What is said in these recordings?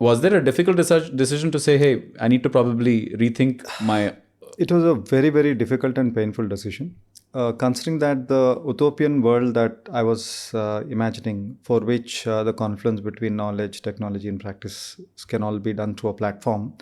Was there a difficult decision to say, hey, I need to probably rethink my... It was a very, very difficult and painful decision. Considering that the utopian world that I was imagining, for which the confluence between knowledge, technology, and practice can all be done through a platform,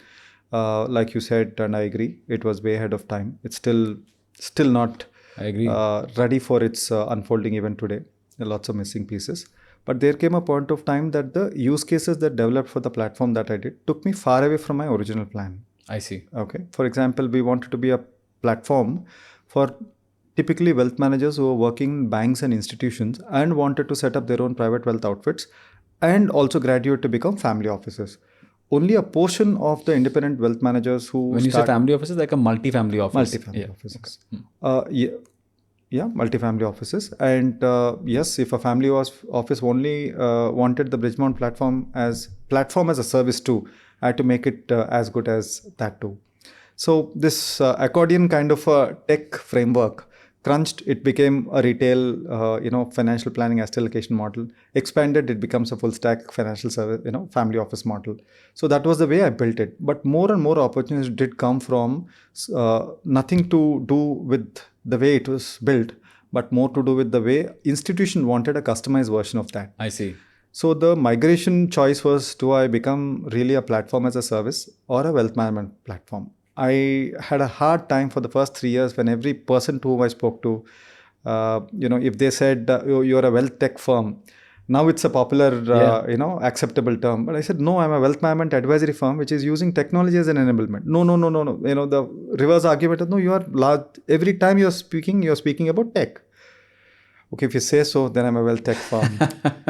like you said, and I agree, it was way ahead of time. It's still not I agree. Ready for its unfolding even today. There are lots of missing pieces. But there came a point of time that the use cases that developed for the platform that I did took me far away from my original plan. I see. Okay. For example, we wanted to be a platform for typically wealth managers who are working in banks and institutions and wanted to set up their own private wealth outfits and also graduate to become family offices. Only a portion of the independent wealth managers who... When you say family offices, like a multi-family office. Multi-family offices. Okay. Multi-family offices. And yes, if a family office only wanted the Bridgemont platform as a service too, I had to make it as good as that too. So this accordion kind of a tech framework crunched, it became a retail, financial planning asset allocation model. Expanded, it becomes a full stack financial service, family office model. So that was the way I built it. But more and more opportunities did come from nothing to do with the way it was built, but more to do with the way institution wanted a customized version of that. I see. So the migration choice was, do I become really a platform as a service or a wealth management platform? I had a hard time for the first 3 years when every person to whom I spoke to, if they said, you're a wealth tech firm, now it's a popular, acceptable term. But I said, no, I'm a wealth management advisory firm, which is using technology as an enablement. No. The reverse argument is, no, you are large. Every time you're speaking about tech. Okay, if you say so, then I'm a wealth tech firm.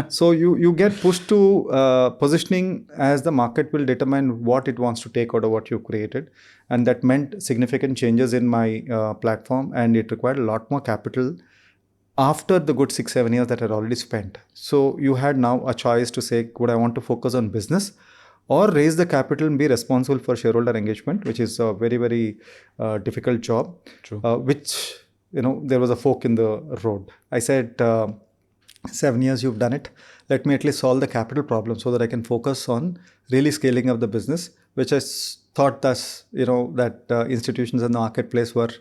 So you get pushed to positioning as the market will determine what it wants to take out of what you created. And that meant significant changes in my platform, and it required a lot more capital after the good 6-7 years that I had already spent. So you had now a choice to say, would I want to focus on business or raise the capital and be responsible for shareholder engagement, which is a very, very difficult job. True. Which... there was a fork in the road. I said, 7 years you've done it. Let me at least solve the capital problem so that I can focus on really scaling up the business, which I thought that institutions in the marketplace were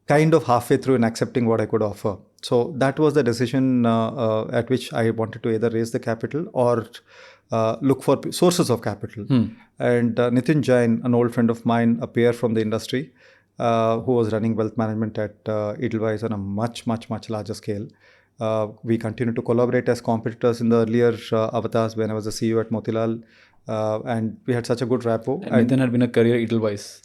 kind of halfway through in accepting what I could offer. So that was the decision at which I wanted to either raise the capital or look for sources of capital. And Nitin Jain, an old friend of mine, a peer from the industry, who was running wealth management at Edelweiss on a much, much, much larger scale. We continued to collaborate as competitors in the earlier avatars when I was the CEO at Motilal. And we had such a good rapport. And Nitin had been a career Edelweiss.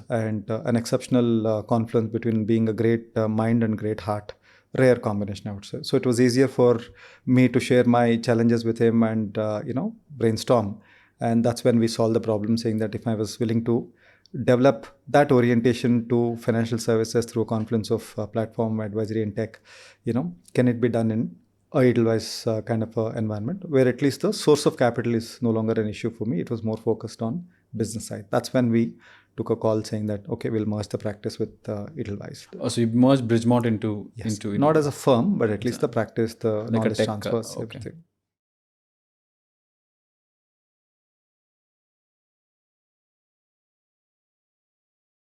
And an exceptional confluence between being a great mind and great heart. Rare combination, I would say. So it was easier for me to share my challenges with him and, brainstorm. And that's when we solved the problem, saying that if I was willing to develop that orientation to financial services through a confluence of platform, advisory, and tech, can it be done in a Edelweiss kind of environment where at least the source of capital is no longer an issue for me. It was more focused on business side. That's when we took a call saying that, okay, we'll merge the practice with Edelweiss. Oh, so you merged Bridgemont into not as a firm, but at least the practice, the knowledge transfers, everything.